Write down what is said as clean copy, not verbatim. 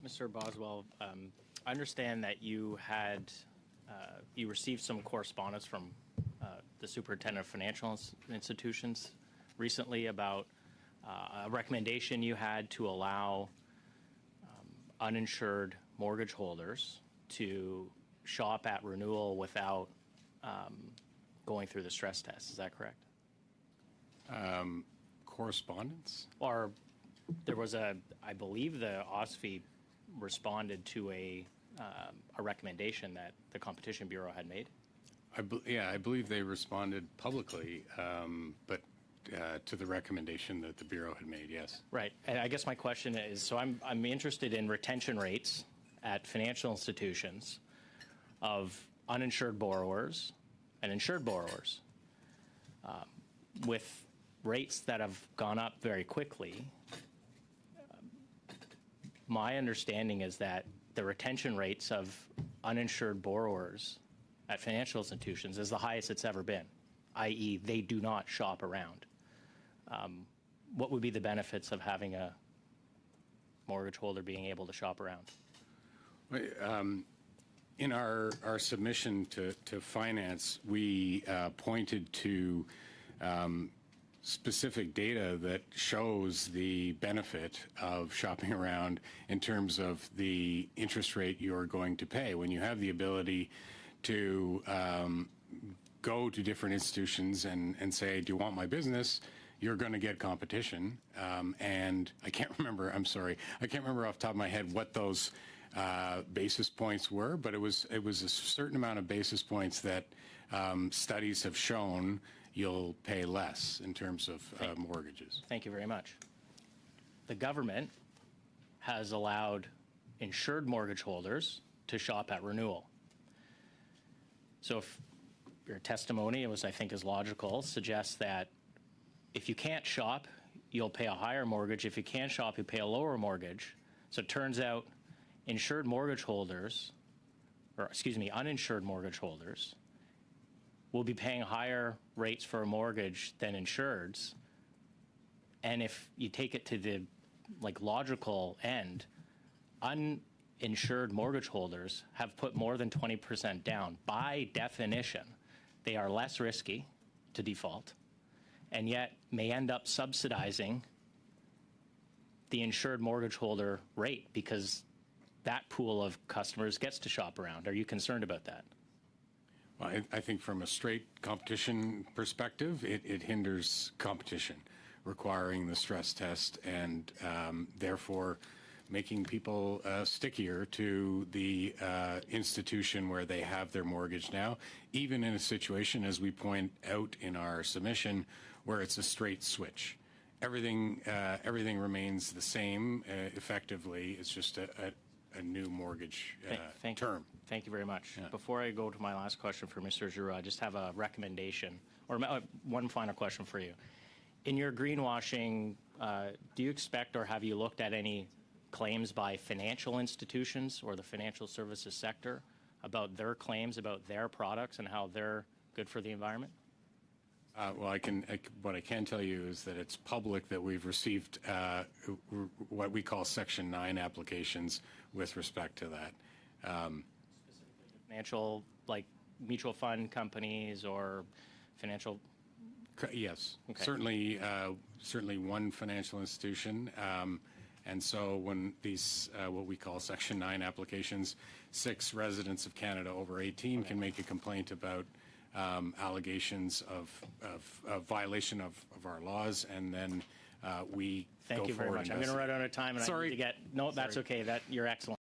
Mr. Boswell, I understand that you had you received some correspondence from the superintendent of financial institutions recently about a recommendation you had to allow uninsured mortgage holders to shop at renewal without going through the stress test. Is that correct? Correspondence? Or there was I believe the OSFI responded to a recommendation that the Competition Bureau had made. I believe they responded publicly, but to the recommendation that the Bureau had made, yes. Right. And I guess my question is, so I'm interested in retention rates at financial institutions of uninsured borrowers and insured borrowers. With rates that have gone up very quickly, my understanding is that the retention rates of uninsured borrowers at financial institutions is the highest it's ever been, i.e. they do not shop around. What would be the benefits of having a mortgage holder being able to shop around? In our submission to finance, we pointed to specific data that shows the benefit of shopping around in terms of the interest rate you're going to pay. When you have the ability to go to different institutions and say, do you want my business? You're going to get competition. And I can't remember, I'm sorry, I can't remember off the top of my head what those basis points were, but it was a certain amount of basis points that studies have shown you'll pay less in terms of mortgages. Thank you very much. The government has allowed insured mortgage holders to shop at renewal. So if your testimony, I think is logical, suggests that if you can't shop, you'll pay a higher mortgage. If you can't shop, you pay a lower mortgage. So it turns out insured mortgage holders, or excuse me, uninsured mortgage holders will be paying higher rates for a mortgage than insureds. And if you take it to the logical end, uninsured mortgage holders have put more than 20% down. By definition, they are less risky to default, and yet may end up subsidizing the insured mortgage holder rate because that pool of customers gets to shop around. Are you concerned about that? Well, I think from a straight competition perspective, it hinders competition, requiring the stress test and therefore making people stickier to the institution where they have their mortgage now, even in a situation, as we point out in our submission, where it's a straight switch. Everything remains the same effectively. It's just a new mortgage term. Thank you very much. Yeah. Before I go to my last question for Mr. Giroux, I just have a recommendation, or one final question for you. In your greenwashing, do you expect or have you looked at any claims by financial institutions or the financial services sector about their claims about their products and how they're good for the environment? Well, what I can tell you is that it's public that we've received what we call Section 9 applications with respect to that. Specifically financial, like mutual fund companies or financial? Yes, okay. Certainly one financial institution. And so when these, what we call Section 9 applications, 6 residents of Canada over 18 can make a complaint about allegations of violation of our laws, and then we Thank you very much. I'm going to run out of time, and I need to get. No, that's okay. You're excellent.